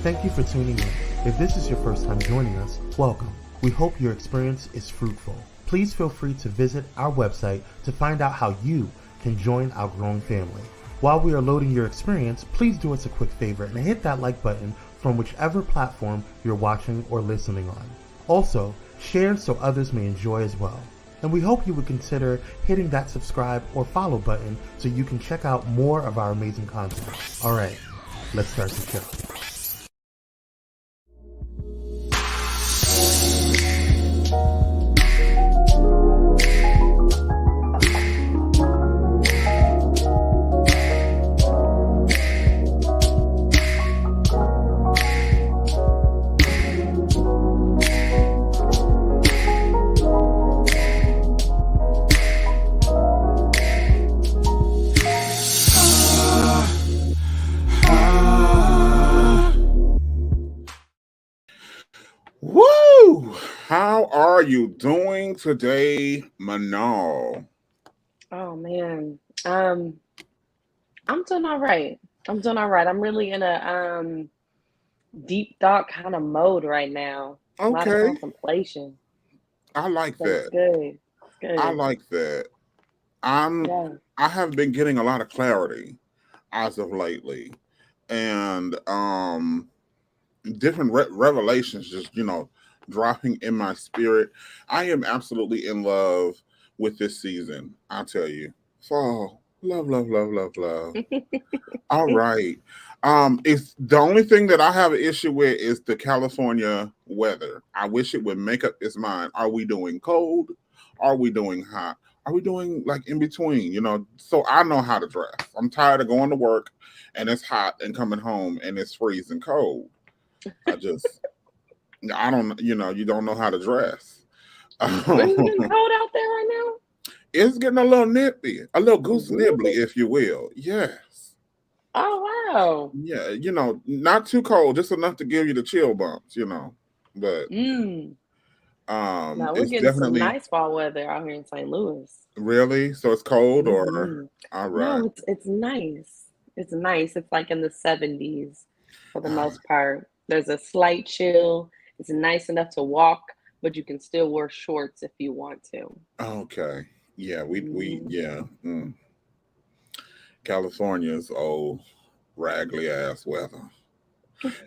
Thank you for tuning in. If this is your first time joining us, welcome. We hope your experience is fruitful. Please feel free to visit our website to find out how you can join our growing family. While we are loading your experience, please do us a quick favor and hit that like button from whichever platform you're watching or listening on. Also, share so others may enjoy as well. And we hope you would consider hitting that subscribe or follow button so you can check out more of our amazing content. All right, let's start the show. Woo! How are you doing today, Manal? Oh man. I'm doing all right. I'm really in a deep thought kind of mode right now. A lot of Okay, contemplation. I like But it's that. good. It's I good. like that. I'm. Yeah. I have been getting a lot of clarity as of lately, and different revelations just dropping in my spirit. I am absolutely in love with this season. I'll tell you, fall, love, love, love, love, love. All right. It's the only thing that I have an issue with is the California weather. I wish it would make up its mind. Are we doing cold? Are we doing hot? Are we doing like in between? So I know how to dress. I'm tired of going to work and it's hot and coming home and it's freezing cold. I just, I don't, you don't know how to dress. When it's getting cold out there right now? It's getting a little nippy, a little goose nibbly, Really? if you will. Yes. Oh wow. Yeah, not too cold, just enough to give you the chill bumps, But Mm. Now we're it's getting some definitely nice fall weather out here in St. Louis. really so it's cold or hmm all right. No, it's nice. It's nice. It's like in the 70s for the Ah, most part. There's a slight chill. It's nice enough to walk, but you can still wear shorts if you want to. okay. Yeah, we Mhm. yeah. California's old raggedy ass weather.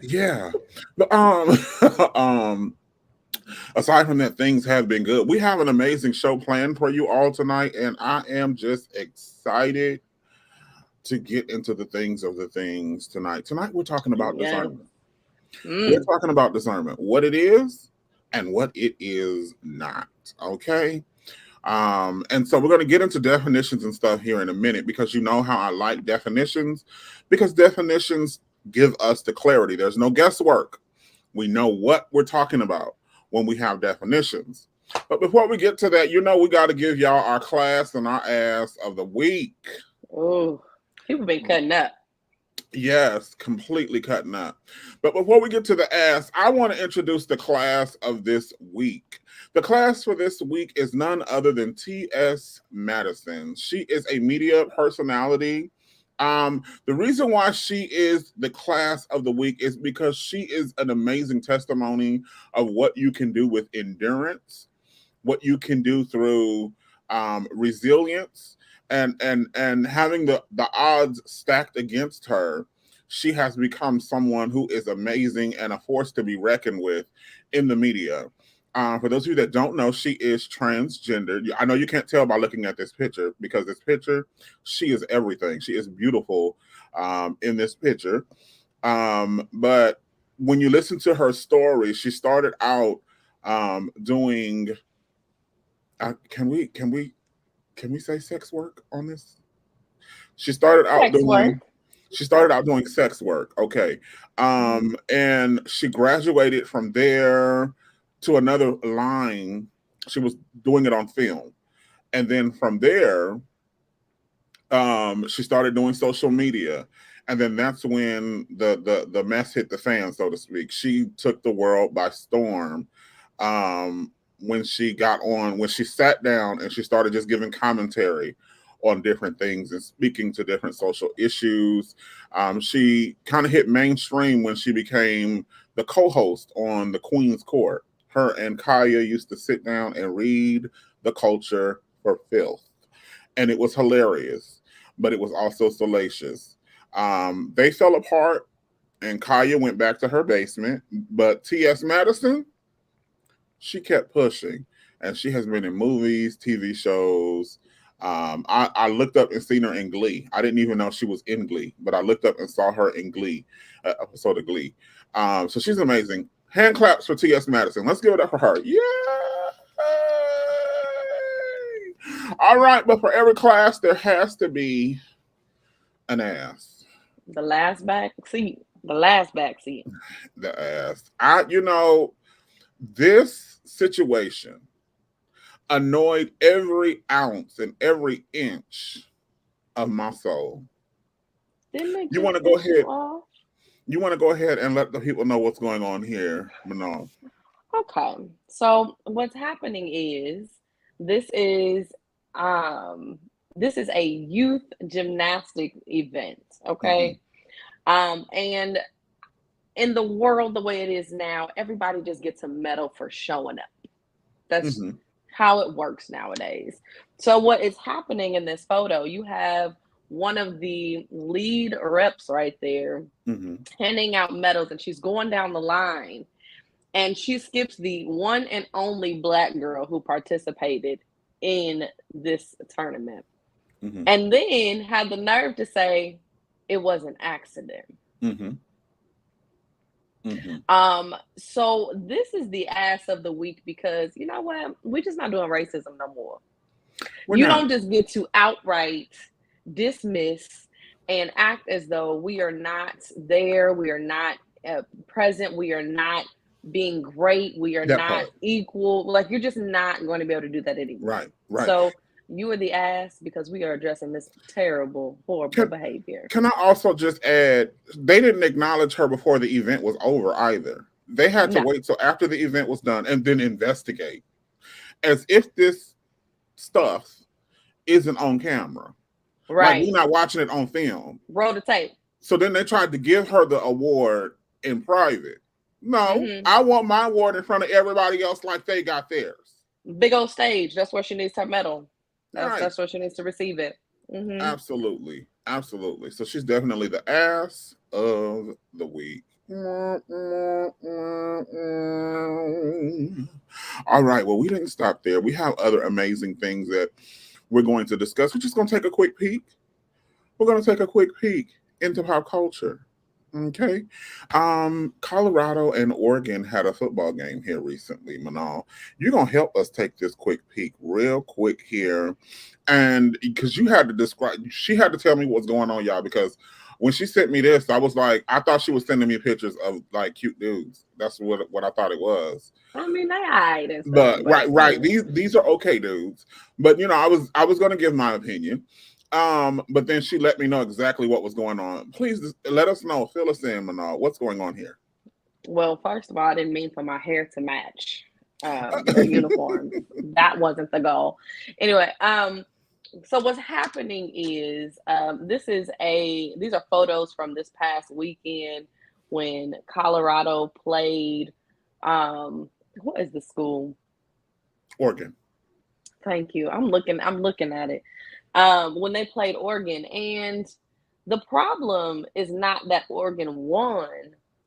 Yeah. But aside from that, things have been good. We have an amazing show planned for you all tonight, and I am just excited to get into the things of the things tonight. Tonight, we're talking about Yeah. discernment. We're Mm. talking about discernment, what it is and what it is not. Okay. And so we're going to get into definitions and stuff here in a minute because you know how I like definitions because definitions give us the clarity. There's no guesswork. We know what we're talking about when we have definitions. But before we get to that, we got to give y'all our class and our ass of the week. Oh, people been cutting up. Yes, completely cutting up. But before we get to the ass, I want to introduce the class of this week. The class for this week is none other than T.S. Madison. She is a media personality. The reason why she is the class of the week is because she is an amazing testimony of what you can do with endurance, what you can do through resilience, and having the odds stacked against her. She has become someone who is amazing and a force to be reckoned with in the media. For those of you that don't know, she is transgender. I know you can't tell by looking at this picture because this picture, she is everything. She is beautiful in this picture. But when you listen to her story, she started out doing. Can we say sex work on this? She started out Sex work. doing. She started out doing sex work. Okay, Mhm. and she graduated from there to another line. She was doing it on film, and then from there, she started doing social media, and then that's when the mess hit the fan, so to speak. She took the world by storm. When she sat down and she started just giving commentary on different things and speaking to different social issues. She kind of hit mainstream when she became the co-host on the Queen's Court. Her and Kaya used to sit down and read the culture for filth, and it was hilarious, but it was also salacious. They fell apart, and Kaya went back to her basement, but T.S. Madison, she kept pushing, and she has been in movies, TV shows. I looked up and seen her in Glee. I didn't even know she was in Glee, but I looked up and saw her in Glee, episode of Glee. So she's amazing. Hand claps for T.S. Madison. Let's give it up for her. Yay! All right, but for every class, there has to be an ass. The last back seat. The last back seat. The ass. This situation annoyed every ounce and every inch of my soul. You want to go ahead? You want to go ahead and let the people know what's going on here, Manon? Okay. So what's happening is this is a youth gymnastic event. Okay. And in the world the way it is now, everybody just gets a medal for showing up. That's how it works nowadays. So what is happening in this photo, you have one of the lead reps right there handing out medals, and she's going down the line, and she skips the one and only Black girl who participated in this tournament. And then had the nerve to say it was an accident. So this is the ass of the week, because you know what? We're just not doing racism no more. Don't just get to outright dismiss and act as though we are not there, we are not present, we are not being great, we are not equal. Like, you're just not going to be able to do that anymore. Right. So you are the ass, because we are addressing this terrible, horrible behavior. Can I also just add, they didn't acknowledge her before the event was over either. They had to wait till after the event was done and then investigate, as if this stuff isn't on camera. Right. Like, we're not watching it on film. Roll the tape. So then they tried to give her the award in private. No, I want my award in front of everybody else like they got theirs. Big old stage. That's where she needs her medal. That's where she needs to receive it. Absolutely. So she's definitely the ass of the week. All right. Well, we didn't stop there. We have other amazing things that we're going to discuss. We're just going to take a quick peek. We're going to take a quick peek into pop culture. Okay. Colorado and Oregon had a football game here recently, Manal. You're going to help us take this quick peek real quick here. And because she had to tell me what's going on, y'all, because when she sent me this, I was like, I thought she was sending me pictures of like cute dudes. That's what I thought it was. I mean, they hide and stuff. But right. These are okay dudes. But I was going to give my opinion. But then she let me know exactly what was going on. Please let us know. Fill us in, Manal. What's going on here? Well, first of all, I didn't mean for my hair to match their uniform. That wasn't the goal. Anyway, so what's happening is these are photos from this past weekend when Colorado played. What is the school? Oregon. Thank you. I'm looking at it. When they played Oregon, and the problem is not that Oregon won.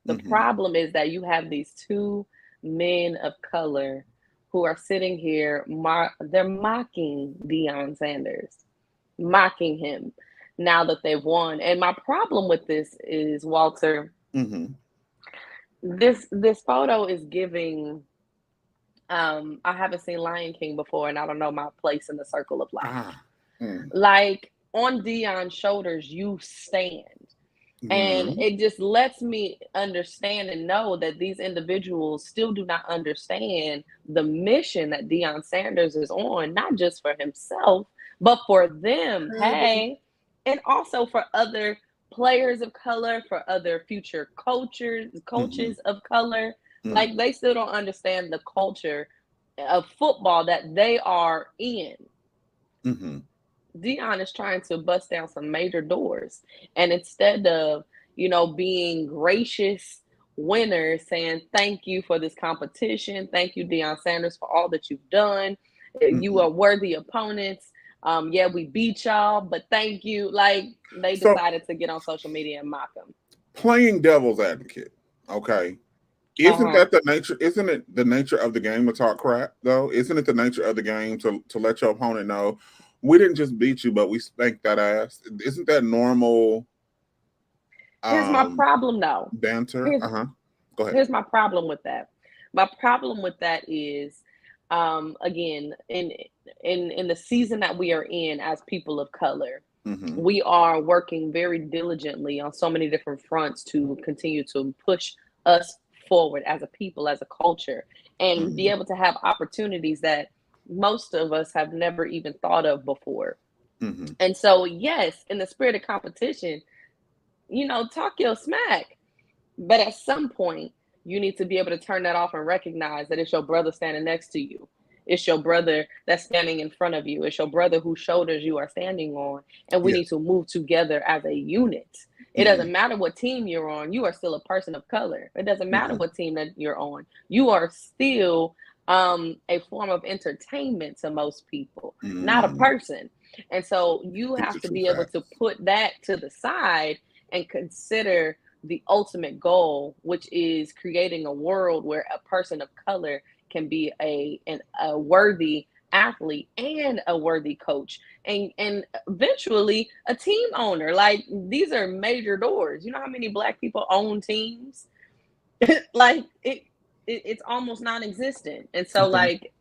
The problem is that you have these two men of color who are sitting here. They're mocking Deion Sanders, mocking him now that they've won. And my problem with this is, Walter, this photo is giving. I haven't seen Lion King before, and I don't know my place in the circle of life. Like, on Deion's shoulders, you stand. And it just lets me understand and know that these individuals still do not understand the mission that Deion Sanders is on, not just for himself, but for them. Hey, and also for other players of color, for other future coaches of color. Like, they still don't understand the culture of football that they are in. Dion is trying to bust down some major doors. And instead of, being gracious winners, saying thank you for this competition, thank you, Deion Sanders, for all that you've done. You Mhm. are worthy opponents. Yeah, we beat y'all, but thank you. Like, they So decided to get on social media and mock him. playing devil's advocate, okay. Isn't Uh-huh. that the nature? Isn't it the nature of the game to talk crap, though? Isn't it the nature of the game to let your opponent know we didn't just beat you, but we spanked that ass? Isn't that normal Here's my um problem though. banter? Here's Uh-huh. Go ahead. here's my problem with that. My problem with that is, again, in the season that we are in as people of color, Mm-hmm. we are working very diligently on so many different fronts to continue to push us forward as a people, as a culture, and be Mm-hmm. able to have opportunities that most of us have never even thought of before. Mm-hmm. And so, yes, in the spirit of competition, talk your smack. But at some point, you need to be able to turn that off and recognize that it's your brother standing next to you. It's your brother that's standing in front of you. It's your brother whose shoulders you are standing on. And we Yeah. need to move together as a unit. It Mm-hmm. doesn't matter what team you're on, you are still a person of color. It doesn't matter Mm-hmm. what team that you're on, you are still a form of entertainment to most people, not a Mm-hmm. person. And so you These are have to true be able to facts. put that to the side and consider the ultimate goal, which is creating a world where a person of color can be a worthy athlete and a worthy coach, and eventually a team owner. Like, these are major doors. You know how many black people own teams? Like, it's almost non-existent. And so, Okay. like,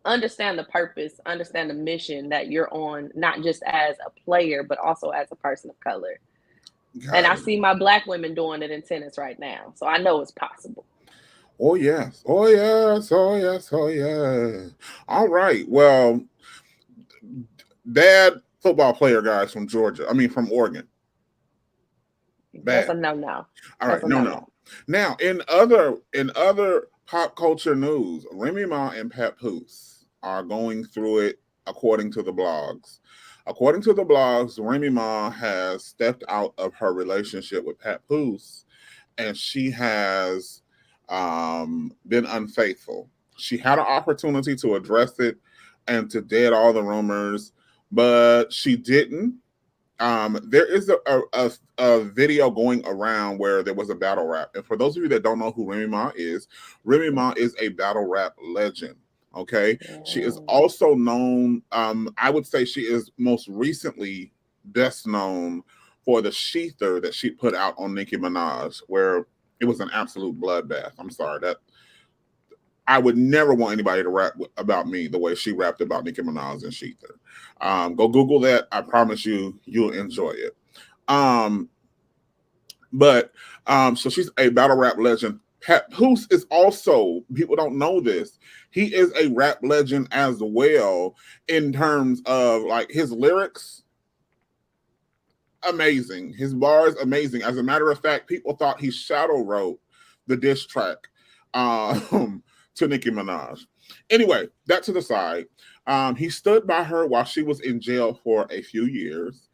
understand the purpose, understand the mission that you're on, not just as a player but also as a person of color. And I Got it. see my black women doing it in tennis right now. So I know it's possible. Oh yes. Oh yes. Oh yes. Oh yes. All right. Well, dad football player guys from Georgia. I mean from Oregon. That's Bad. a no. All That's right, a no, no. no. Now, in other pop culture news, Remy Ma and Pat Poose are going through it according to the blogs. According to the blogs, Remy Ma has stepped out of her relationship with Pat Poose, and she has been unfaithful. She had an opportunity to address it and to dead all the rumors, but she didn't. There is a video going around where there was a battle rap. And for those of you that don't know who Remy Ma is a battle rap legend. Okay. She is Yeah. also known, I would say she is most recently best known for the Sheether that she put out on Nicki Minaj, where it was an absolute bloodbath. I'm sorry. That I would never want anybody to rap about me the way she rapped about Nicki Minaj and Sheether. Go Google that. I promise you, you'll enjoy it. Um, but so she's a battle rap legend. Pat Poose is also, people don't know this, he is a rap legend as well in terms of like his lyrics, amazing. His bars, amazing. As a matter of fact, people thought he shadow wrote the diss track to Nicki Minaj. Anyway, that to the side. He stood by her while she was in jail for a few years.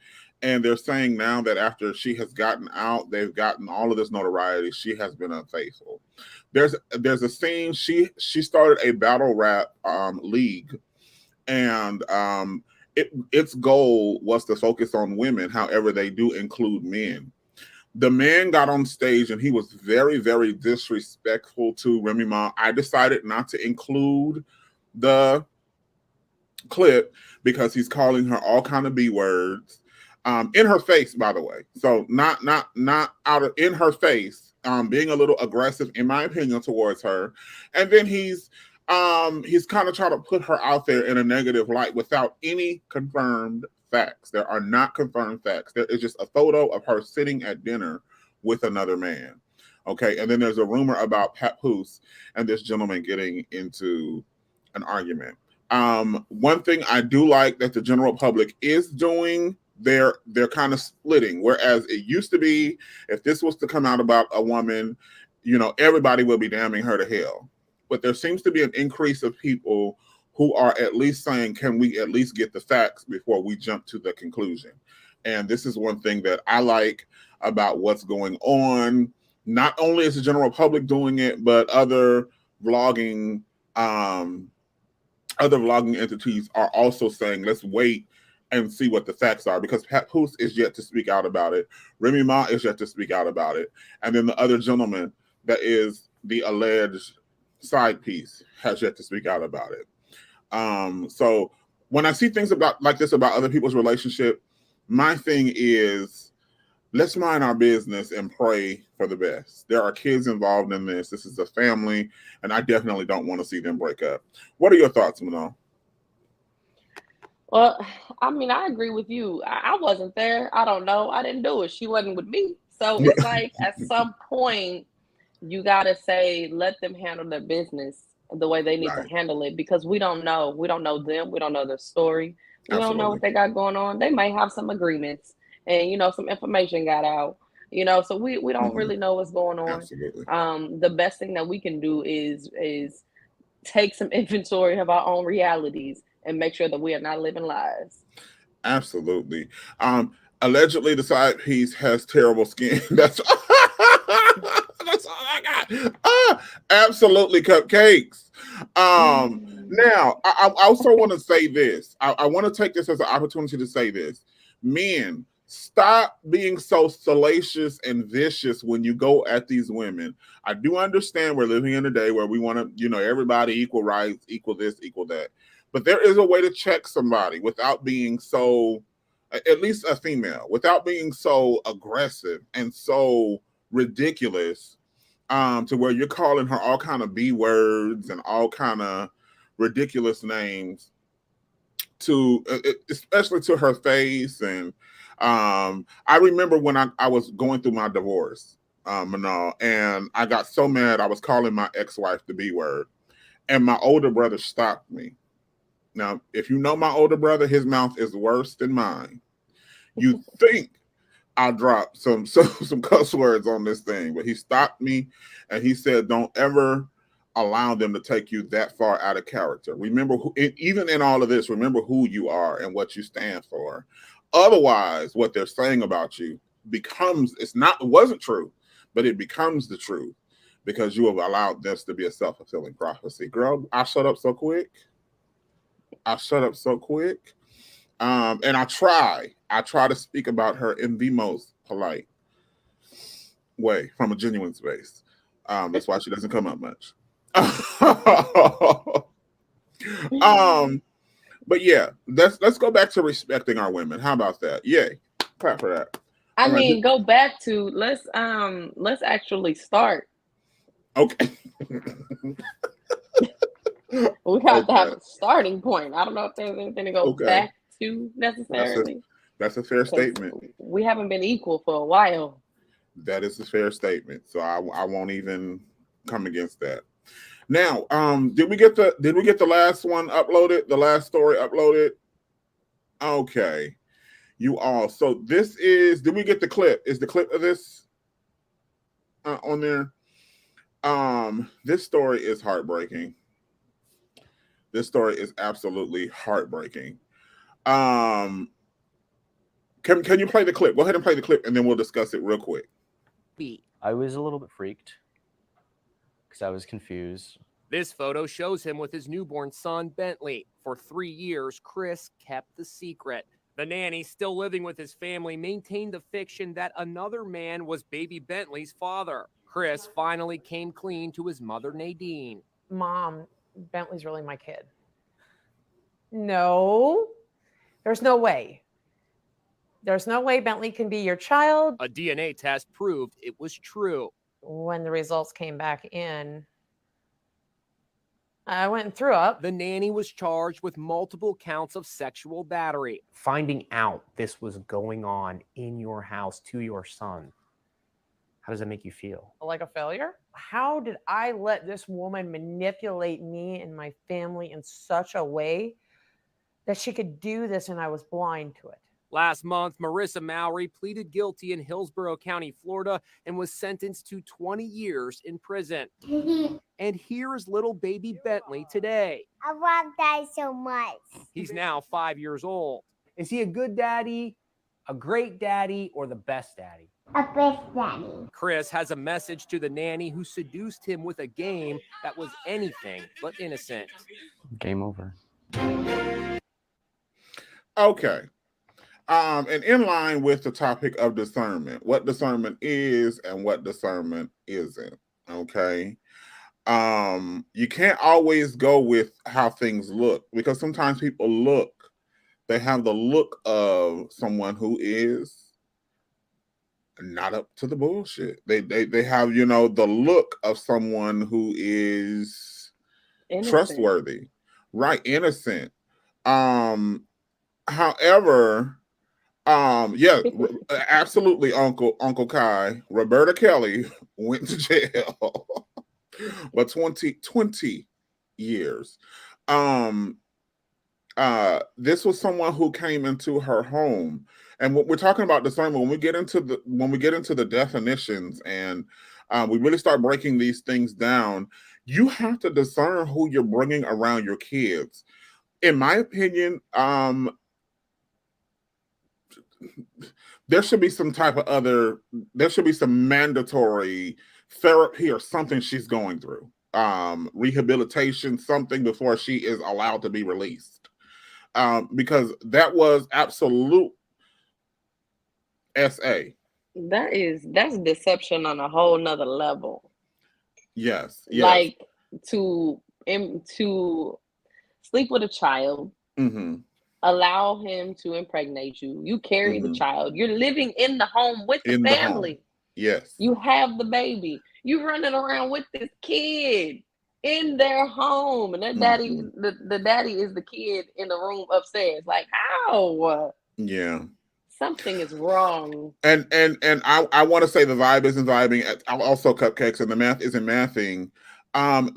And they're saying now that after she has gotten out, they've gotten all of this notoriety. She has been unfaithful. There's a scene. She started a battle rap league, and its goal was to focus on women. However, they do include men. The man got on stage and he was very, very disrespectful to Remy Ma. I decided not to include the clip because he's calling her all kind of B words in her face, by the way. So not out of in her face, being a little aggressive, in my opinion, towards her. And then he's kind of trying to put her out there in a negative light without any confirmed facts. There are not confirmed facts. There is just a photo of her sitting at dinner with another man. Okay, and then there's a rumor about Pat Poose and this gentleman getting into an argument. One thing I do like that the general public is doing, they're kind of splitting. Whereas it used to be, if this was to come out about a woman, everybody will be damning her to hell. But there seems to be an increase of people who are at least saying, can we at least get the facts before we jump to the conclusion? And this is one thing that I like about what's going on. Not only is the general public doing it, but vlogging other vlogging entities are also saying, let's wait and see what the facts are, because Papoose is yet to speak out about it. Remy Ma is yet to speak out about it. And then the other gentleman that is the alleged side piece has yet to speak out about it. So when I see things like this about other people's relationship, my thing is, let's mind our business and pray for the best. There are kids involved in this. This is a family, and I definitely don't want to see them break up. What are your thoughts, Manal? Well, I mean, I agree with you. I wasn't there. I don't know. I didn't do it. She wasn't with me. So it's like at some point, you got to say, let them handle their business the way they need to handle it, because we don't know. We don't know them. We don't know their story. We don't know what they got going on. They might have some agreements and, some information got out, so we don't really know what's going on. Absolutely. The best thing that we can do is take some inventory of our own realities and make sure that we are not living lies. Absolutely. Allegedly, the side piece has terrible skin. That's all I got. Absolutely, cupcakes. Now, I also want to say this. I want to take this as an opportunity to say this. Men, stop being so salacious and vicious when you go at these women. I do understand we're living in a day where we want to, everybody equal rights, equal this, equal that. But there is a way to check somebody without being so, at least a female, without being so aggressive and so ridiculous, to where you're calling her all kind of B words and all kind of ridiculous names, especially to her face. And I remember when I was going through my divorce, Manal, and I got so mad I was calling my ex-wife the B word, and my older brother stopped me. Now, if you know my older brother, his mouth is worse than mine. You think I'll drop some cuss words on this thing, but he stopped me and he said, don't ever allow them to take you that far out of character. Remember, even in all of this, remember who you are and what you stand for. Otherwise, what they're saying about you wasn't true, but it becomes the truth, because you have allowed this to be a self-fulfilling prophecy. Girl, I shut up so quick. And I try to speak about her in the most polite way, from a genuine space. That's why she doesn't come up much. But yeah, let's go back to respecting our women. How about that? Yay. Clap for that. I mean, go back to let's actually start. Okay. We have to have a starting point. I don't know if there's anything to go back to necessarily. That's a fair statement. We haven't been equal for a while. That is a fair statement. So I won't even come against that. Now, did we get the last one uploaded? The last story uploaded? Okay. You all. So this is, did we get the clip? Is the clip of this on there? This story is heartbreaking. This story is absolutely heartbreaking. Can you play the clip? Go ahead and play the clip, and then we'll discuss it real quick. I was a little bit freaked because I was confused. This photo shows him with his newborn son, Bentley. For 3 years, Chris kept the secret. The nanny, still living with his family, maintained the fiction that another man was baby Bentley's father. Chris finally came clean to his mother, Nadine. Mom, Bentley's really my kid. No, there's no way. There's no way Bentley can be your child. A DNA test proved it was true. When the results came back in, I went and threw up. The nanny was charged with multiple counts of sexual battery. Finding out this was going on in your house to your son, how does that make you feel? Like a failure? How did I let this woman manipulate me and my family in such a way that she could do this and I was blind to it? Last month, Marissa Mowry pleaded guilty in Hillsborough County, Florida, and was sentenced to 20 years in prison. And here is little baby Bentley today. I love that so much. He's now 5 years old. Is he a good daddy, a great daddy, or the best daddy? A best daddy. Chris has a message to the nanny who seduced him with a game that was anything but innocent. Game over. Okay. And in line with the topic of discernment, what discernment is and what discernment isn't. Okay. You can't always go with how things look, because sometimes people they have the look of someone who is not up to the bullshit. They have, the look of someone who is Innocent. trustworthy, right? Innocent. However, yeah, absolutely, Uncle Kai. Roberta Kelly went to jail, but 20 years. This was someone who came into her home, and what we're talking about discernment, when we get into the definitions and we really start breaking these things down, you have to discern who you're bringing around your kids. In my opinion, there should be some mandatory therapy or something she's going through, rehabilitation, something before she is allowed to be released. Because that was absolute SA. That's deception on a whole nother level. Yes. Like to sleep with a child, allow him to impregnate you. You carry the child. You're living in the home with the family. Yes. You have the baby. You running around with this kid in their home, and their daddy, the daddy is the kid in the room upstairs. Like, how? Yeah. Something is wrong. And I want to say the vibe isn't vibing. Also, cupcakes, and the math isn't mathing.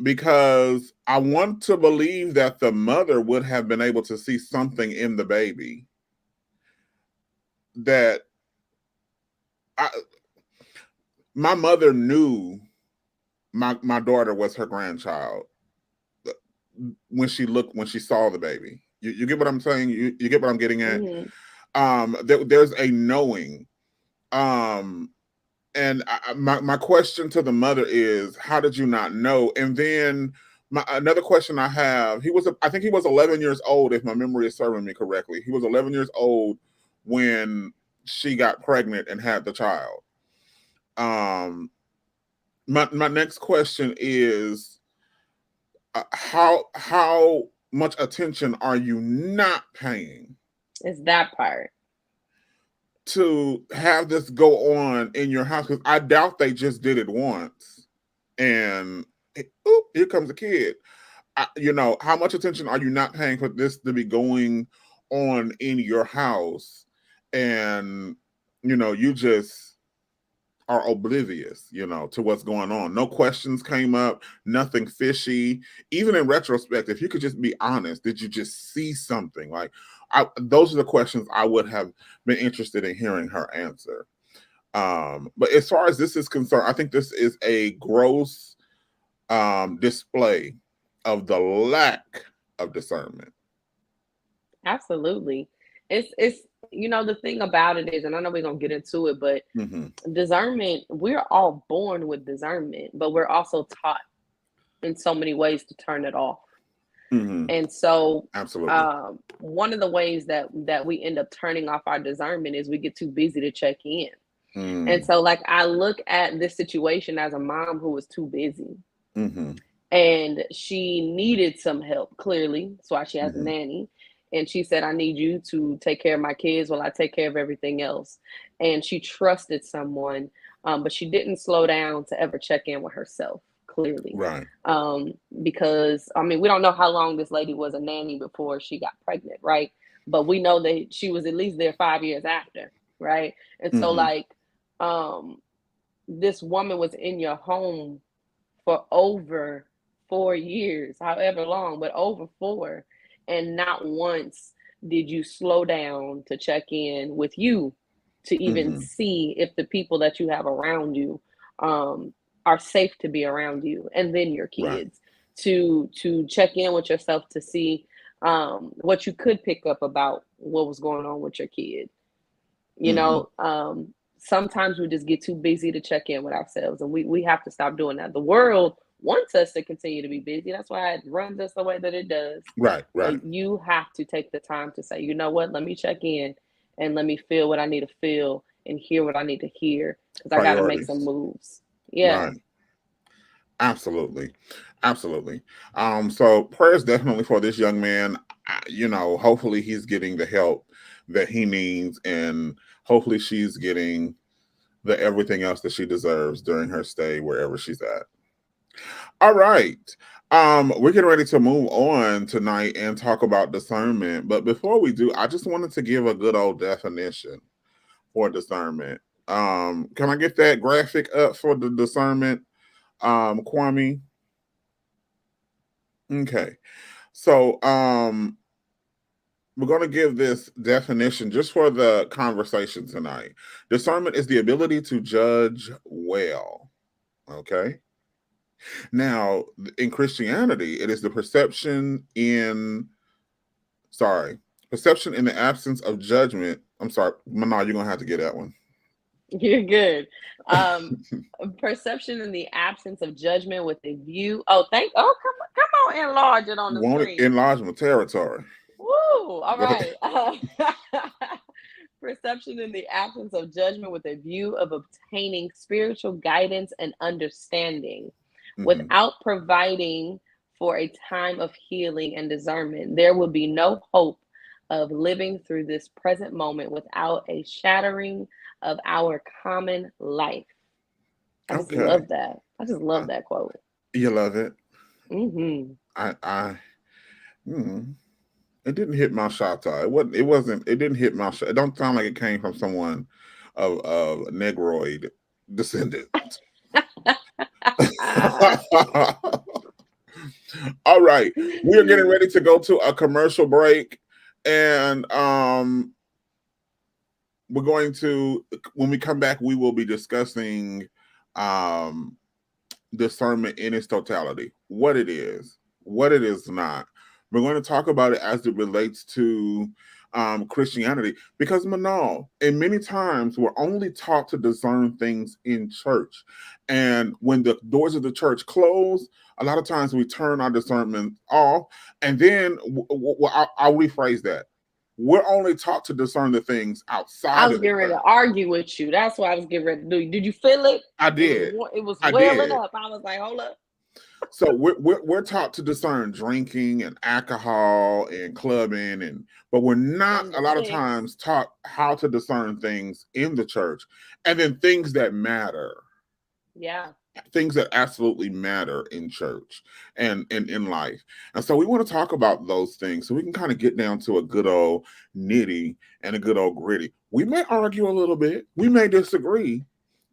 Because I want to believe that the mother would have been able to see something in the baby that my mother knew my daughter was her grandchild when she saw the baby. You get what I'm saying? You get what I'm getting at? There's a knowing. And my question to the mother is, how did you not know? And then another question I have, I think he was 11 years old, if my memory is serving me correctly. He was 11 years old when she got pregnant and had the child. My next question is, how much attention are you not paying? It's that part. To have this go on in your house, because I doubt they just did it once and here comes a kid. How much attention are you not paying for this to be going on in your house? And you just are oblivious, to what's going on. No questions came up, nothing fishy. Even in retrospect, if you could just be honest, did you just see something? Like, those are the questions I would have been interested in hearing her answer. But as far as this is concerned, I think this is a gross display of the lack of discernment. Absolutely. It's the thing about it is, and I know we're gonna get into it, but discernment, we're all born with discernment, but we're also taught in so many ways to turn it off. And so absolutely, one of the ways that we end up turning off our discernment is we get too busy to check in. And so, like, I look at this situation as a mom who was too busy, and she needed some help, clearly. That's why she has a nanny. And she said, I need you to take care of my kids while I take care of everything else. And she trusted someone, but she didn't slow down to ever check in with herself, clearly. Right. Because, we don't know how long this lady was a nanny before she got pregnant, right? But we know that she was at least there 5 years after, right? And so, this woman was in your home for over 4 years, however long, but over 4. And not once did you slow down to check in with you to even see if the people that you have around you are safe to be around you, and then your kids, to check in with yourself to see what you could pick up about what was going on with your kid. You know, sometimes we just get too busy to check in with ourselves, and we have to stop doing that. The world wants us to continue to be busy. That's why it runs us the way that it does. Right. But you have to take the time to say, you know what, let me check in and let me feel what I need to feel and hear what I need to hear, because I got to make some moves. Yeah. Right. Absolutely. So prayers definitely for this young man. You know, hopefully he's getting the help that he needs, and hopefully she's getting the everything else that she deserves during her stay wherever she's at. All right. We're getting ready to move on tonight and talk about discernment. But before we do, I just wanted to give a good old definition for discernment. Can I get that graphic up for the discernment, Kwame? Okay. So we're going to give this definition just for the conversation tonight. Discernment is the ability to judge well. Okay. Now, in Christianity, it is the perception in the absence of judgment. I'm sorry, Manal, you're going to have to get that one. You're good. Perception in the absence of judgment with a view. Come on, enlarge it on the screen. Enlargement territory. Woo! All right. Perception in the absence of judgment with a view of obtaining spiritual guidance and understanding. Without providing for a time of healing and discernment, there will be no hope of living through this present moment without a shattering of our common life. I just love that. I just love that quote. You love it? Mm-hmm. It didn't hit my shata. It didn't hit my shata. It don't sound like it came from someone of Negroid descendant. All right, we are getting ready to go to a commercial break, and we're going to, when we come back, we will be discussing discernment in its totality, what it is not. We're going to talk about it as it relates to Christianity, because Manal, and many times we're only taught to discern things in church, and when the doors of the church close, a lot of times we turn our discernment off, and then I'll rephrase that. We're only taught to discern the things outside. I was getting ready to argue with you. That's what I was getting ready to do. Did you feel it? I did. It was welling up. I was like, hold up. So we're taught to discern drinking and alcohol and clubbing, but we're not a lot of times taught how to discern things in the church, and then things that matter. Yeah. Things that absolutely matter in church and in life. And so we want to talk about those things so we can kind of get down to a good old nitty and a good old gritty. We may argue a little bit, we may disagree,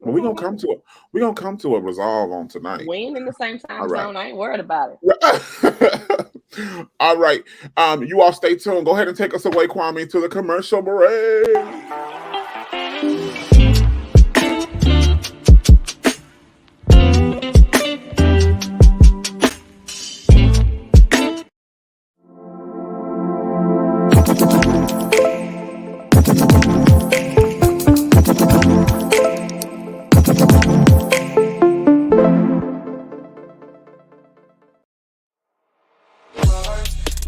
but we're gonna come to a resolve on tonight. We ain't in the same time zone. I ain't worried about it. All right. You all stay tuned. Go ahead and take us away, Kwame, to the commercial break.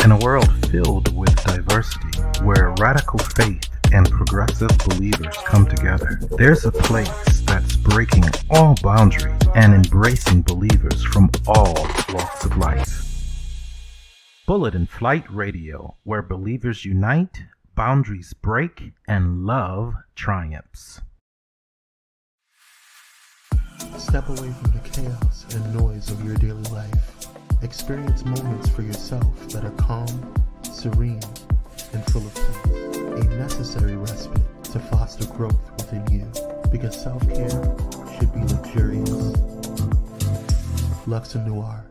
In a world filled with diversity, where radical faith and progressive believers come together, there's a place that's breaking all boundaries and embracing believers from all walks of life. Bullet and Flight Radio, where believers unite, boundaries break, and love triumphs. Step away from the chaos and noise of your daily life. Experience moments for yourself that are calm, serene, and full of peace. A necessary respite to foster growth within you, because self-care should be luxurious. Luxor Noir.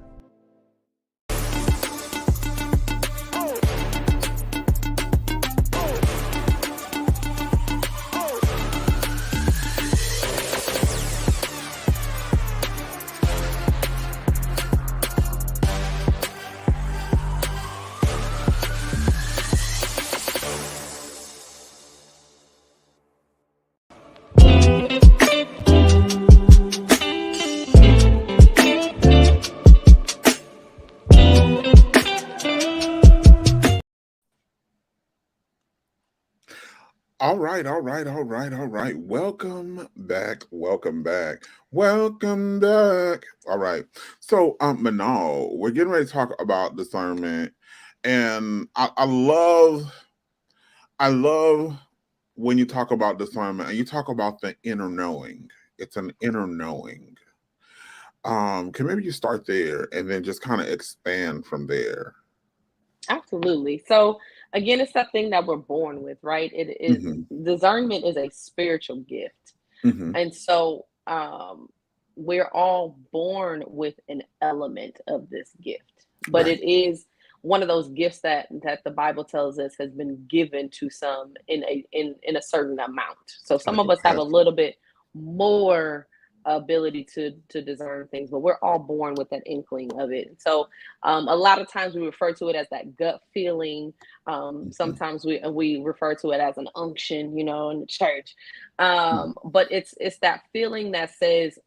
right. Welcome back. All right. So, Manal, we're getting ready to talk about discernment, and I love when you talk about discernment and you talk about the inner knowing. It's an inner knowing. Can maybe you start there and then just kind of expand from there? Absolutely. So again, it's that thing that we're born with, right? It is discernment is a spiritual gift. And so we're all born with an element of this gift. But Right. it is one of those gifts that the Bible tells us has been given to some in a certain amount. So some Like of a us have a test. little bit more ability to discern things, but we're all born with that inkling of it. So a lot of times we refer to it as that gut feeling. Sometimes we refer to it as an unction, you know, in the church. But it's that feeling that says,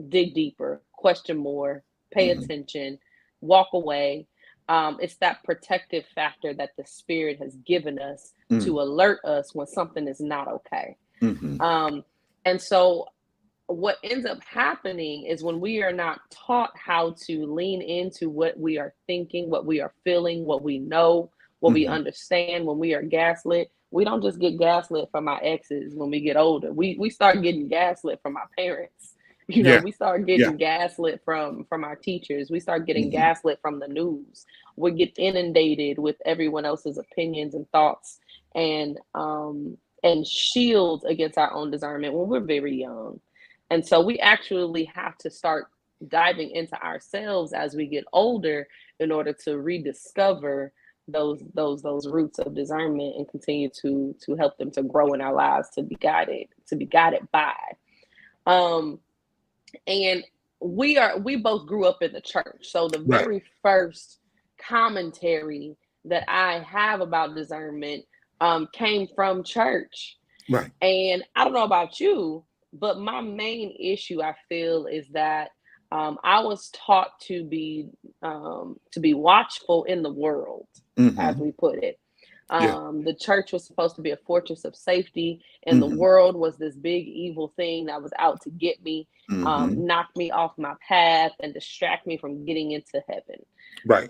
dig deeper, question more, pay attention, walk away. It's that protective factor that the Spirit has given us to alert us when something is not okay. And so what ends up happening is when we are not taught how to lean into what we are thinking, what we are feeling, what we know, what we understand, when we are gaslit, we don't just get gaslit from our exes when we get older. We start getting gaslit from our parents. You know, Yeah. we start getting gaslit from our teachers. We start getting gaslit from the news. We get inundated with everyone else's opinions and thoughts and shields against our own discernment when we're very young. And so we actually have to start diving into ourselves as we get older in order to rediscover those roots of discernment and continue to help them to grow in our lives, to be guided by. And we both grew up in the church. So the Right. very first commentary that I have about discernment came from church. Right. And I don't know about you, but my main issue, I feel, is that I was taught to be watchful in the world, as we put it. The church was supposed to be a fortress of safety, and the world was this big evil thing that was out to get me, knock me off my path, and distract me from getting into heaven. Right.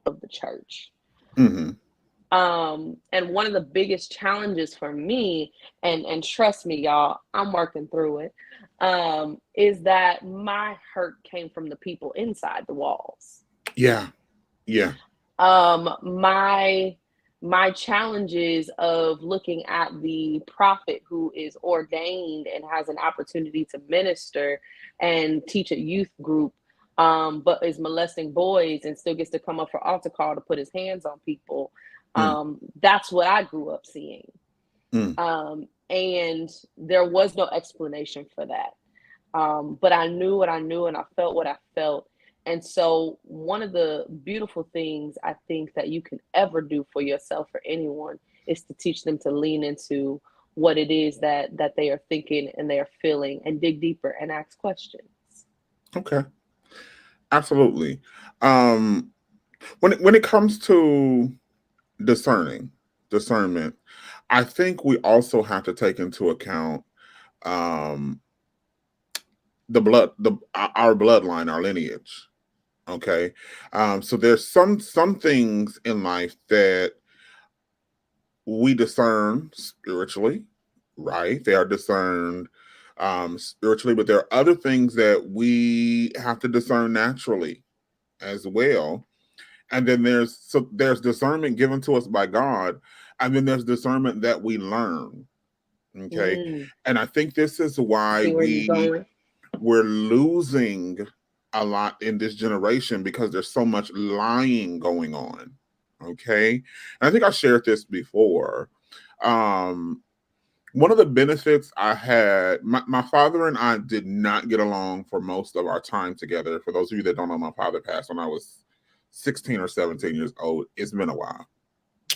Of the church. And one of the biggest challenges for me, and trust me, y'all, I'm working through it, is that my hurt came from the people inside the walls. Yeah. My challenges of looking at the prophet who is ordained and has an opportunity to minister and teach a youth group, but is molesting boys and still gets to come up for altar call to put his hands on people. That's what I grew up seeing. And there was no explanation for that. But I knew what I knew and I felt what I felt. And so one of the beautiful things I think that you can ever do for yourself or anyone is to teach them to lean into what it is that they are thinking and they are feeling, and dig deeper and ask questions. Okay. Absolutely. When it comes to discernment, I think we also have to take into account our bloodline, our lineage. Okay. So there's some things in life that we discern spiritually, right? They are discerned spiritually, but there are other things that we have to discern naturally as well. And then there's discernment given to us by God, and then there's discernment that we learn. Okay. And I think this is why we're losing a lot in this generation, because there's so much lying going on. Okay. And I think I shared this before. One of the benefits I had, my father and I did not get along for most of our time together. For those of you that don't know, my father passed when I was 16 or 17 years old. It's been a while,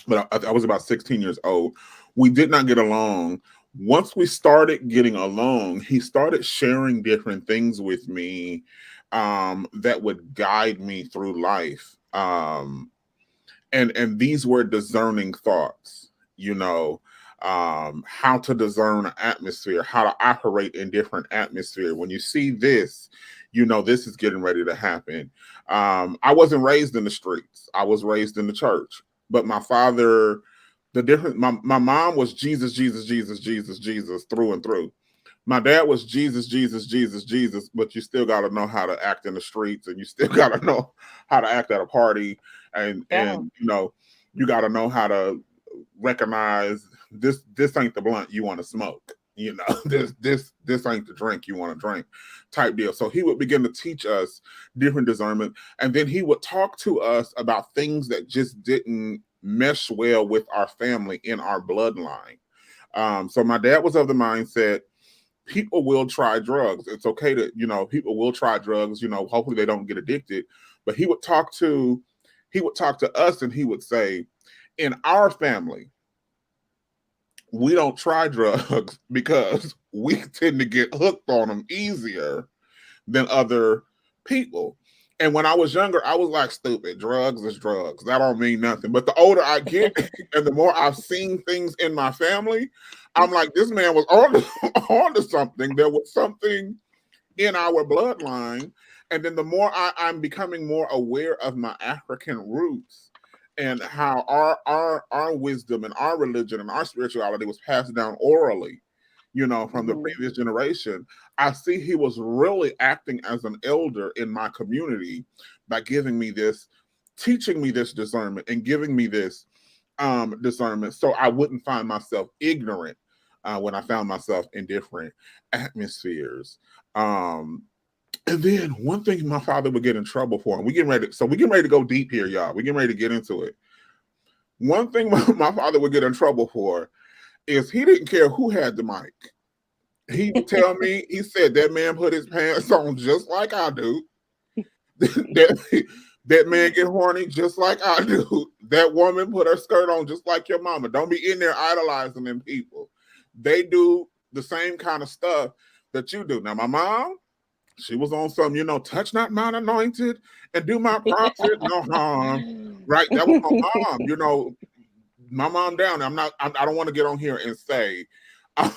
but I was about 16 years old. We did not get along. Once we started getting along, he started sharing different things with me that would guide me through life. and these were discerning thoughts, you know, how to discern an atmosphere, how to operate in different atmosphere. When you see this, you know this is getting ready to happen. I wasn't raised in the streets. I was raised in the church. But my father, my mom was Jesus, Jesus, Jesus, Jesus, Jesus through and through. My dad was Jesus, Jesus, Jesus, Jesus, but you still got to know how to act in the streets, and you still got to know how to act at a party, and you know, you got to know how to recognize this ain't the blunt you want to smoke. You know, this ain't the drink you want to drink, type deal. So he would begin to teach us different discernment, and then he would talk to us about things that just didn't mesh well with our family in our bloodline. So my dad was of the mindset, people will try drugs. It's okay to, you know, people will try drugs, you know, hopefully they don't get addicted. But he would talk to us and he would say, in our family, we don't try drugs because we tend to get hooked on them easier than other people. And when I was younger, I was like, stupid, drugs is drugs. That don't mean nothing. But the older I get and the more I've seen things in my family, I'm like, this man was on to something. There was something in our bloodline. And then the more I'm becoming more aware of my African roots and how our wisdom and our religion and our spirituality was passed down orally, you know, from the previous generation, I see he was really acting as an elder in my community by giving me this, teaching me this discernment and giving me this discernment so I wouldn't find myself ignorant when I found myself in different atmospheres. And then one thing my father would get in trouble for, and we getting ready to go deep here, y'all. We getting ready to get into it. One thing my father would get in trouble for is he didn't care who had the mic. He would tell me, he said, that man put his pants on just like I do. that man get horny just like I do. That woman put her skirt on just like your mama. Don't be in there idolizing them people. They do the same kind of stuff that you do. Now, my mom, she was on some, you know, touch not mine anointed and do my prophet no harm. Right? That was my mom, you know. My mom down. I don't want to get on here and say, I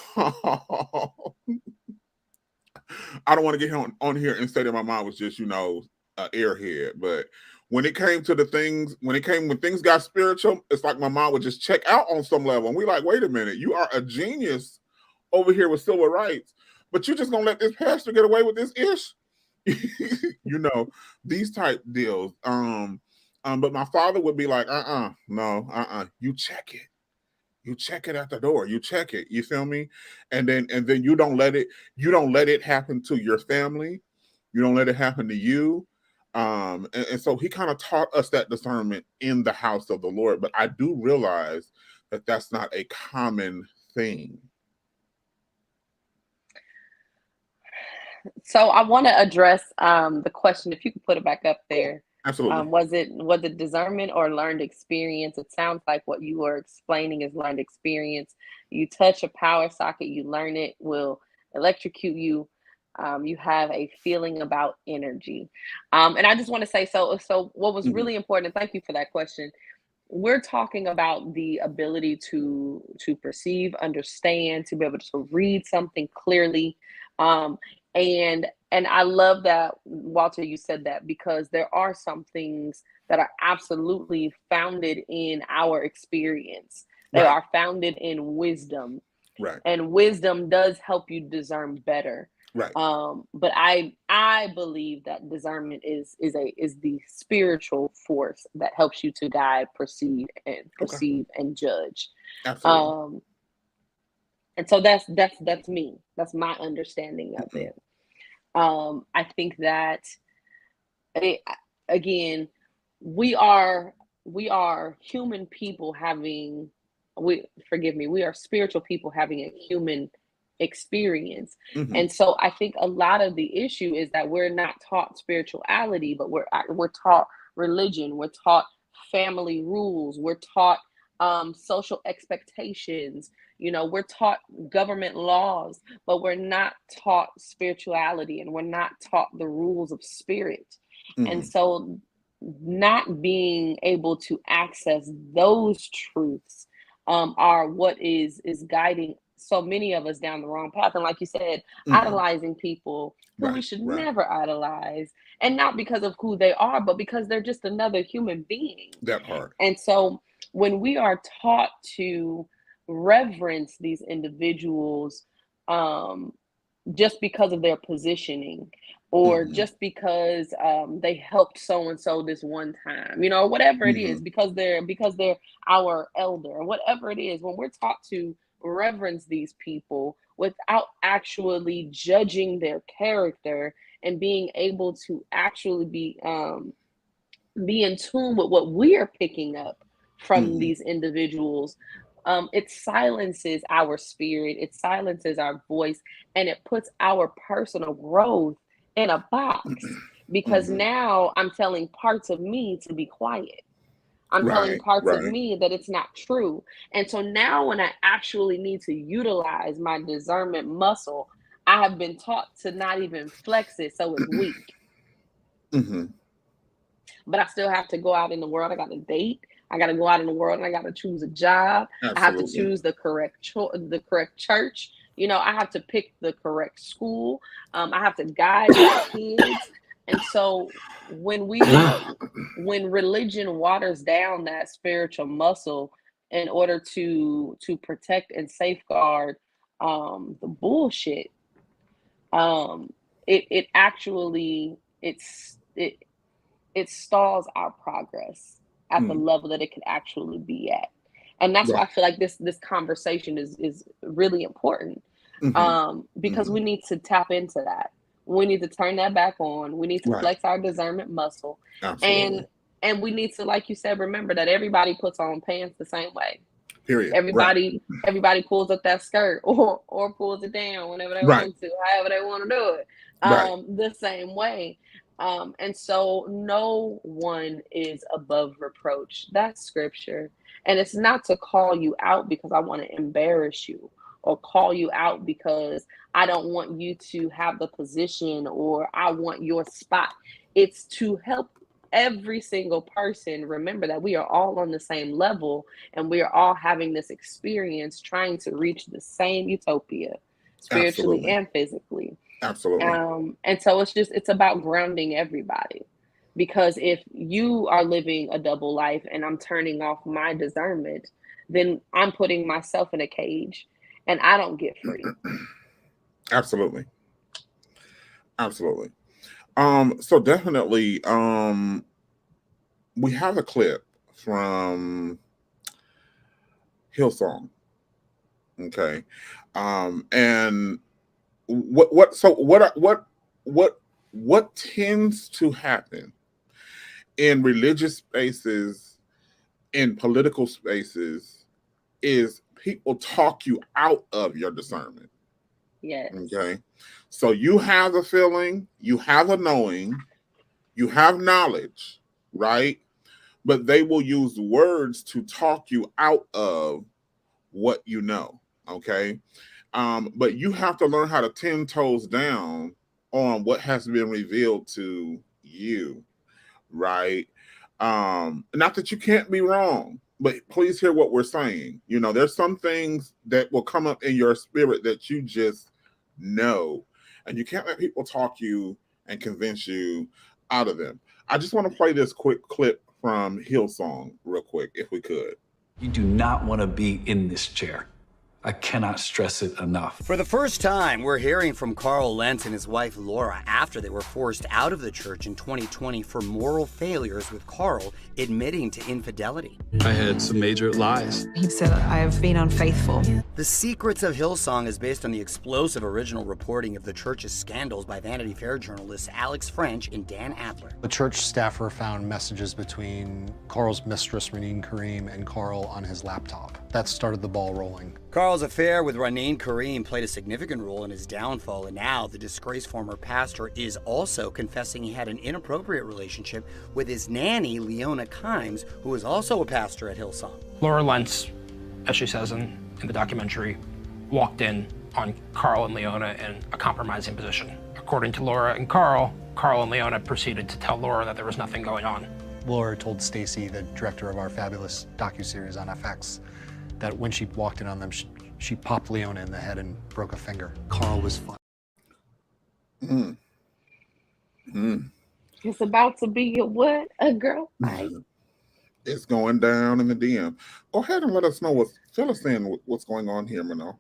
don't want to get on here and say that my mom was just, you know, an airhead. But when it came to the things, when things got spiritual, it's like my mom would just check out on some level. And we like, wait a minute, you are a genius over here with civil rights, but you're just gonna let this pastor get away with this ish? You know, these type deals. But my father would be like, no, you check it. You check it at the door. You check it. You feel me? And then you don't let it happen to your family. You don't let it happen to you. And so he kind of taught us that discernment in the house of the Lord. But I do realize that that's not a common thing. So I want to address the question, if you could put it back up there. Absolutely. Was it discernment or learned experience? It sounds like what you were explaining is learned experience. You touch a power socket, you learn it will electrocute you. You have a feeling about energy. And I just want to say, so what was really important, and thank you for that question. We're talking about the ability to perceive, understand, to be able to read something clearly. And I love that, Walter, you said that, because there are some things that are absolutely founded in our experience. They are founded in wisdom. Right. And wisdom does help you discern better. Right. But I believe that discernment is the spiritual force that helps you to guide, perceive and judge. Absolutely. And so that's me. That's my understanding of it. I think that again, we are human people having we are spiritual people having a human experience. And so I think a lot of the issue is that we're not taught spirituality, but we're taught religion, we're taught family rules, we're taught social expectations, you know, we're taught government laws, but we're not taught spirituality, and we're not taught the rules of spirit. And so not being able to access those truths are what is guiding so many of us down the wrong path. And like you said, idolizing people who we should never idolize, and not because of who they are, but because they're just another human being. That part. And so when we are taught to reverence these individuals, just because of their positioning, or just because they helped so and so this one time, you know, whatever it is, because they're our elder, or whatever it is. When we're taught to reverence these people without actually judging their character and being able to actually be in tune with what we are picking up from these individuals, it silences our spirit, it silences our voice, and it puts our personal growth in a box, because now I'm telling parts of me to be quiet. I'm telling parts of me that it's not true. And so now when I actually need to utilize my discernment muscle, I have been taught to not even flex it, so it's weak. But I still have to go out in the world. I got to date. I got to go out in the world, and I got to choose a job. I have to choose the correct church. You know, I have to pick the correct school. I have to guide my kids. And so when religion waters down that spiritual muscle in order to protect and safeguard the bullshit, it actually stalls our progress at the level that it could actually be at. And that's why I feel like this conversation is really important, because we need to tap into that. We need to turn that back on. We need to flex our discernment muscle. And we need to, like you said, remember that everybody puts on pants the same way. Period. Everybody pulls up that skirt or pulls it down whenever they want to, however they want to do it, the same way. And so no one is above reproach. That's scripture. And it's not to call you out because I want to embarrass you, or call you out because I don't want you to have the position, or I want your spot. It's to help every single person remember that we are all on the same level, and we are all having this experience trying to reach the same utopia, spiritually and physically. Absolutely. And so it's about grounding everybody, because if you are living a double life and I'm turning off my discernment, then I'm putting myself in a cage and I don't get free. Absolutely. So definitely, we have a clip from Hillsong. Okay. And what tends to happen in religious spaces, in political spaces, is people talk you out of your discernment. Yes. Okay. So you have a feeling, you have a knowing, you have knowledge, right? But they will use words to talk you out of what you know. Okay. But you have to learn how to 10 toes down on what has been revealed to you, right? Not that you can't be wrong, but please hear what we're saying. You know, there's some things that will come up in your spirit that you just know, and you can't let people talk you and convince you out of them. I just want to play this quick clip from Hillsong real quick, if we could. You do not want to be in this chair. I cannot stress it enough. For the first time, we're hearing from Carl Lentz and his wife Laura after they were forced out of the church in 2020 for moral failures, with Carl admitting to infidelity. I had some major lies. He said, I have been unfaithful. The Secrets of Hillsong is based on the explosive original reporting of the church's scandals by Vanity Fair journalists Alex French and Dan Adler. The church staffer found messages between Carl's mistress, Raneen Kareem, and Carl on his laptop. That started the ball rolling. Carl's affair with Raneen Kareem played a significant role in his downfall, and now the disgraced former pastor is also confessing he had an inappropriate relationship with his nanny, Leona Kimes, who is also a pastor at Hillsong. Laura Lentz, as she says in the documentary, walked in on Carl and Leona in a compromising position. According to Laura and Carl and Leona proceeded to tell Laura that there was nothing going on. Laura told Stacy, the director of our fabulous docuseries on FX, that when she walked in on them, she popped Leona in the head and broke a finger. Carl was fine. It's about to be a girl fight. It's going down in the DM. Go ahead and let us know fill us in what's going on here, Mano.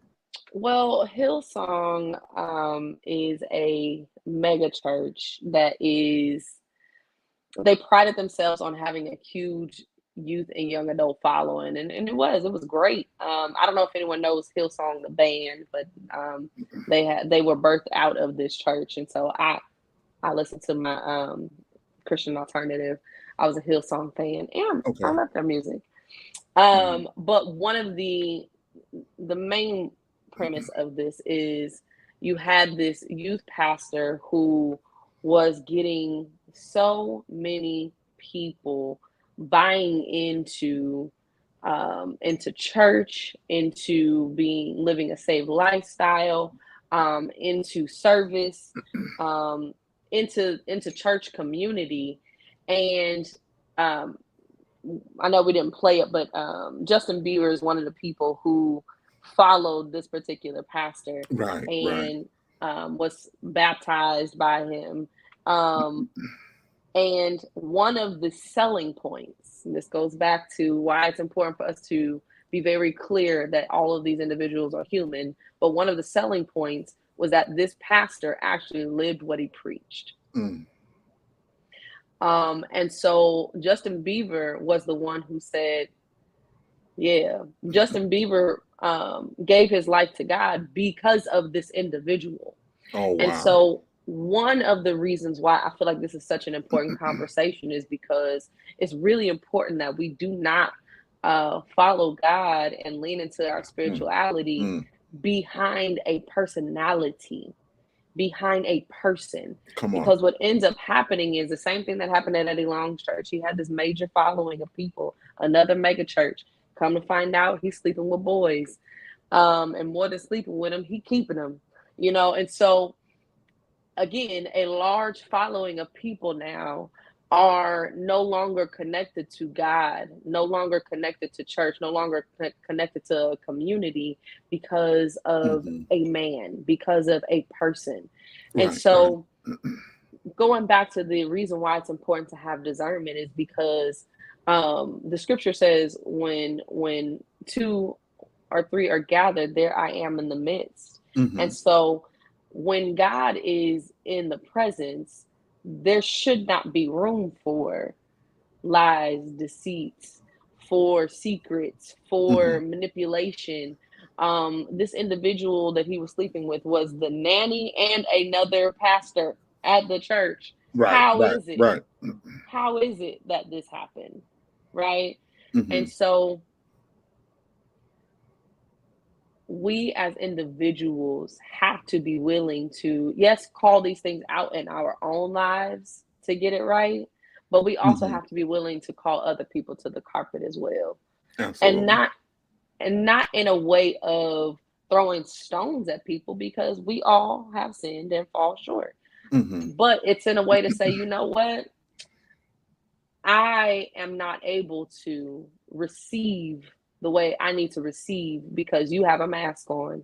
Well, Hillsong is a mega church that they prided themselves on having a huge youth and young adult following, and it was great. I don't know if anyone knows Hillsong the band, but they were birthed out of this church, and so I listened to my Christian alternative. I was a Hillsong fan, and I love their music. But one of the main premise of this is you had this youth pastor who was getting so many people buying into church, into living a saved lifestyle, into service, into church community. And I know we didn't play it, but Justin Bieber is one of the people who followed this particular pastor, and was baptized by him. And one of the selling points, and this goes back to why it's important for us to be very clear that all of these individuals are human, but one of the selling points was that this pastor actually lived what he preached. And so Justin Bieber was the one who said, Justin Bieber gave his life to God because of this individual. Oh, wow. And so one of the reasons why I feel like this is such an important conversation is because it's really important that we do not follow God and lean into our spirituality behind a personality, behind a person. Because what ends up happening is the same thing that happened at Eddie Long's church. He had this major following of people, another mega church. Come to find out, he's sleeping with boys. And more than sleeping with them, he keeping them, And so, again, a large following of people now are no longer connected to God, no longer connected to church, no longer connected to a community because of a man, because of a person. And so going back to the reason why it's important to have discernment is because the scripture says when two or three are gathered, there I am in the midst. And so when God is in the presence, there should not be room for lies, deceits, for secrets, for manipulation. This individual that he was sleeping with was the nanny and another pastor at the church. How is it that this happened? Right? And so we as individuals have to be willing to, yes, call these things out in our own lives to get it right, but we also have to be willing to call other people to the carpet as well. Absolutely. And not in a way of throwing stones at people, because we all have sinned and fall short. But it's in a way to say, you know what? I am not able to receive the way I need to receive because you have a mask on.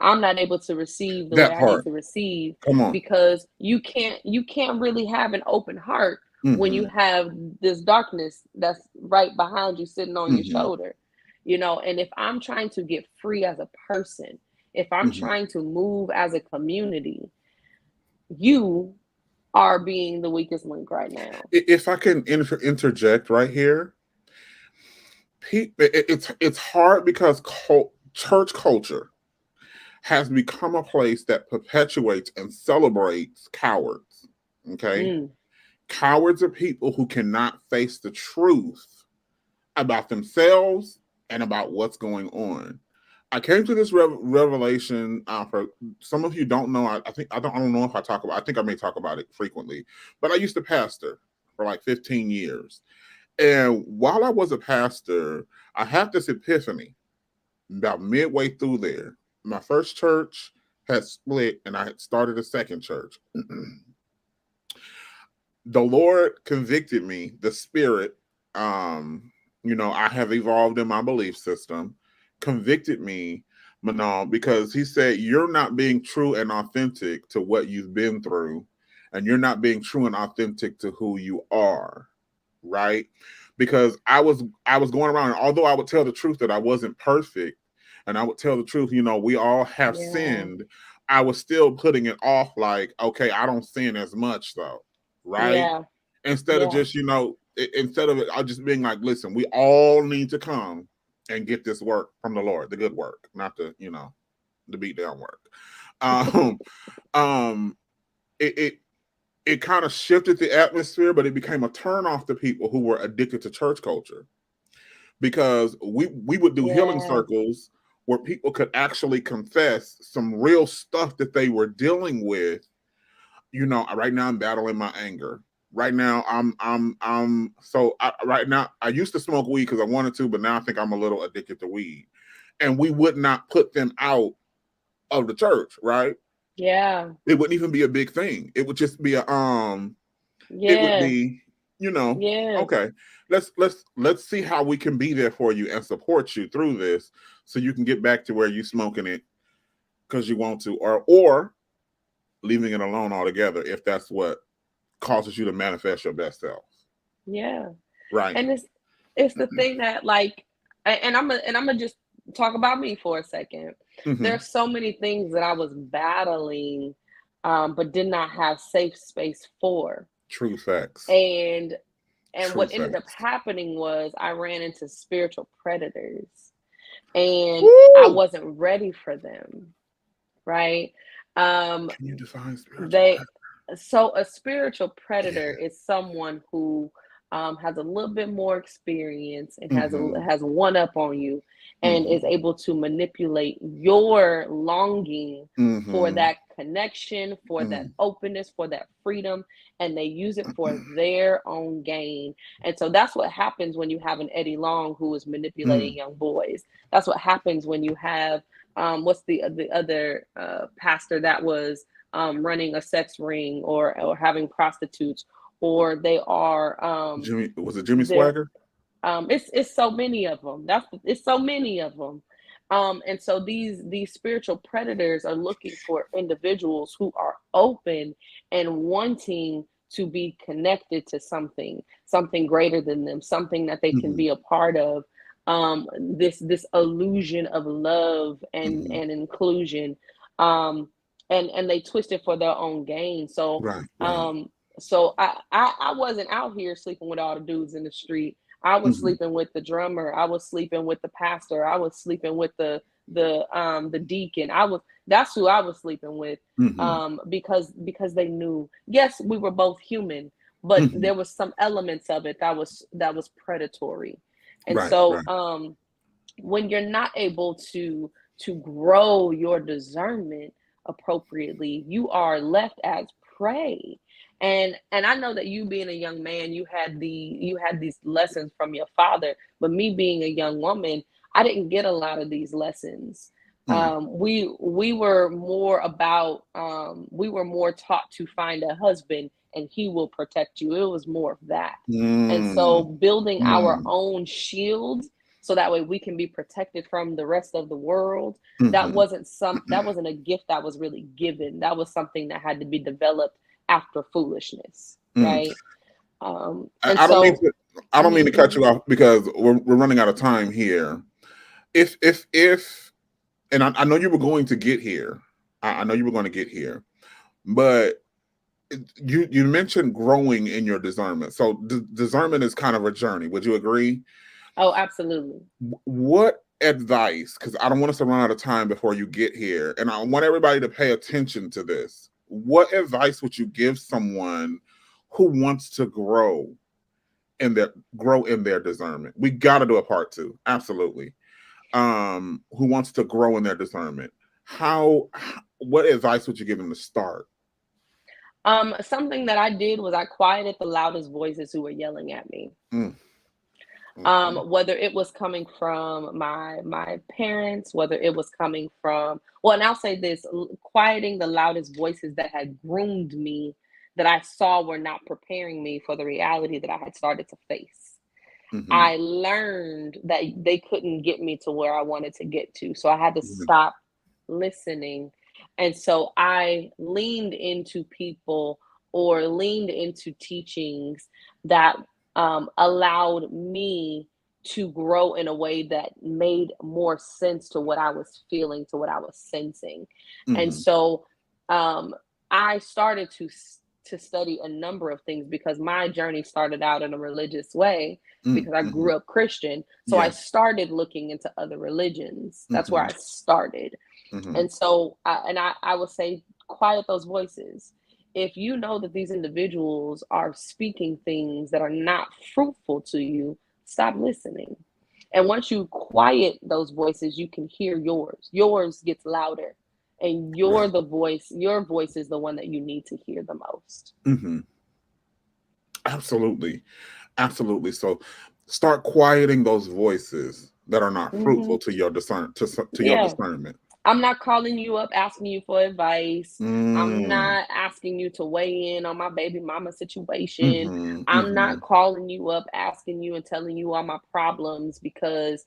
I'm not able to receive the way I need to receive because you can't really have an open heart when you have this darkness that's right behind you sitting on your shoulder. And if I'm trying to get free as a person, if I'm trying to move as a community, you are being the weakest link right now. If I can interject right here, it's hard because church culture has become a place that perpetuates and celebrates cowards. Cowards are people who cannot face the truth about themselves and about what's going on. I came to this revelation for some of you don't know. I don't know if I talk about. I think I may talk about it frequently, but I used to pastor for like 15 years, and while I was a pastor, I had this epiphany about midway through there. My first church had split, and I had started a second church. the Lord convicted me, the Spirit, I have evolved in my belief system, convicted me, Manal, because he said, you're not being true and authentic to what you've been through, and you're not being true and authentic to who you are, right? Because I was going around, and although I would tell the truth that I wasn't perfect, and I would tell the truth, we all have sinned, I was still putting it off like, okay, I don't sin as much though, right? Yeah. Instead of just, instead of it, I just being like, listen, we all need to come and get this work from the Lord, the good work, not the, the beat down work. It kind of shifted the atmosphere, but it became a turn off to people who were addicted to church culture, because we would do healing circles where people could actually confess some real stuff that they were dealing with. Right now I'm battling my anger. Right now right now I used to smoke weed because I wanted to, but now I think I'm a little addicted to weed. And we would not put them out of the church, right? Yeah. It wouldn't even be a big thing. It would just be a it would be, okay, let's see how we can be there for you and support you through this so you can get back to where you smoking it because you want to, or leaving it alone altogether if that's what causes you to manifest your best self. Yeah. Right. And it's the thing that, like, and I'm gonna just talk about me for a second. There's so many things that I was battling, but did not have safe space for. True facts. And True what ended up facts. happening was I ran into spiritual predators, and Woo! I wasn't ready for them. Right? Can you define spiritual predator? So a spiritual predator is someone who has a little bit more experience and has one up on you, and is able to manipulate your longing for that connection, for that openness, for that freedom, and they use it for their own gain. And so that's what happens when you have an Eddie Long who is manipulating young boys. That's what happens when you have what's the other pastor that was running a sex ring or having prostitutes, or they are Jimmy Swagger? It's so many of them. It's so many of them. And so these spiritual predators are looking for individuals who are open and wanting to be connected to something greater than them, something that they can be a part of. This illusion of love and inclusion, and they twist it for their own gain. So so I wasn't out here sleeping with all the dudes in the street. I was sleeping with the drummer. I was sleeping with the pastor. I was sleeping with the deacon. That's who I was sleeping with, because they knew, yes, we were both human, but there was some elements of it that was predatory. And when you're not able to grow your discernment appropriately, you are left as prey. And I know that you being a young man, you had these lessons from your father, but me being a young woman, I didn't get a lot of these lessons. We were more about we were more taught to find a husband and he will protect you. It was more of that. And so building our own shield so that way we can be protected from the rest of the world, that wasn't a gift that was really given. That was something that had to be developed after foolishness, right? I don't mean to cut you off because we're running out of time here. If and I know you were going to get here. I know you were going to get here, but you mentioned growing in your discernment. So discernment is kind of a journey. Would you agree? Oh, absolutely. What advice, because I don't want us to run out of time before you get here, and I want everybody to pay attention to this. What advice would you give someone who wants to grow in their discernment? We got to do a part 2. Absolutely. Who wants to grow in their discernment? What advice would you give them to start? Something that I did was I quieted the loudest voices who were yelling at me. Whether it was coming from my parents, whether it was coming from, and I'll say this, quieting the loudest voices that had groomed me that I saw were not preparing me for the reality that I had started to face. Mhm. I learned that they couldn't get me to where I wanted to get to. So I had to stop listening. And so I leaned into people or leaned into teachings that allowed me to grow in a way that made more sense to what I was feeling, to what I was sensing. And Mhm. so I started to study a number of things because my journey started out in a religious way because I Mhm. grew up Christian. So I Yes. started looking into other religions. That's where I Mhm. started. Mhm. And so, I would say, quiet those voices. If you know that these individuals are speaking things that are not fruitful to you, stop listening. And once you quiet those voices, you can hear yours. Yours gets louder, and you're Right. the voice. Your voice is the one that you need to hear the most. Mhm. Absolutely. Absolutely. So start quieting those voices that are not fruitful to your your Yeah. discernment. I'm not calling you up asking you for advice. I'm Mm. not asking you to weigh in on my baby mama situation. Mhm. I'm not Mhm. calling you up asking you and telling you all my problems because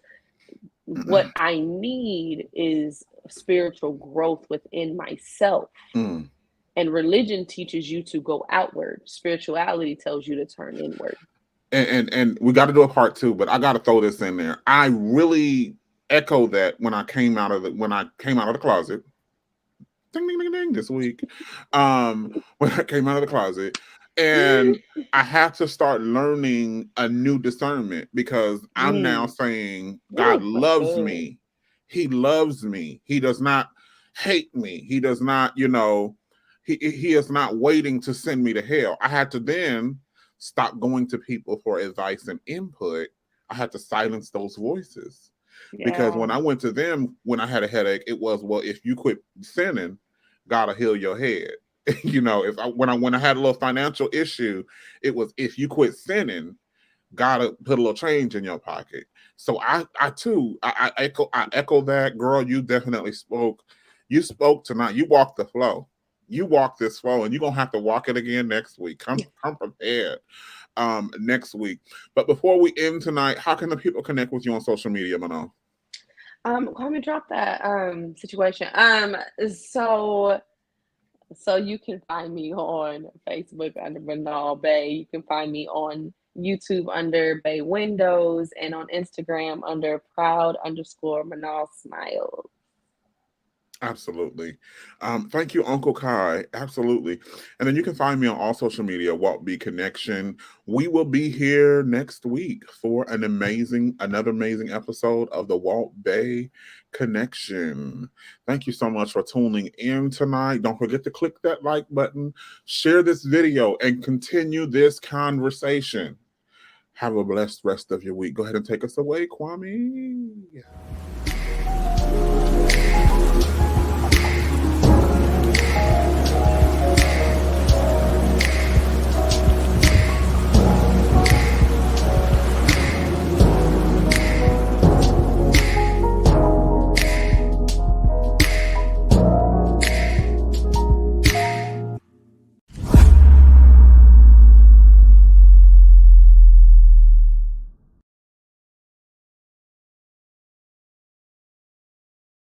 what I need is spiritual growth within myself. Mm. And religion teaches you to go outward. Spirituality tells you to turn inward. And we got to do a part 2, but I got to throw this in there. I really echo that when I came out of the closet. Ding ding ding ding this week. When I came out of the closet, and I have to start learning a new discernment because I'm now saying God Ooh, that's loves good. me. He loves me. He does not hate me. He does not, he is not waiting to send me to hell. I had to then stop going to people for advice and input. I had to silence those voices. Because when Yeah. I went to them when I had a headache, it was, well, if you quit sinning, God will heal your head. When I had a little financial issue, it was, if you quit sinning, God will put a little change in your pocket. So I echo that, girl. You definitely spoke. You spoke tonight. You walked the flow. You walked this flow, and you're gonna have to walk it again next week. Come prepared next week. But before we end tonight, how can the people connect with you on social media, Manon? Let me drop that situation. So you can find me on Facebook under Manal Bay. You can find me on YouTube under Bay Windows and on Instagram under proud_Manal Smiles. Absolutely. Thank you, Uncle Kai. Absolutely. And then you can find me on all social media, Walt B Connection. We will be here next week for another amazing episode of the Walt Bay Connection. Thank you so much for tuning in tonight. Don't forget to click that like button, share this video, and continue this conversation. Have a blessed rest of your week. Go ahead and take us away, Kwame.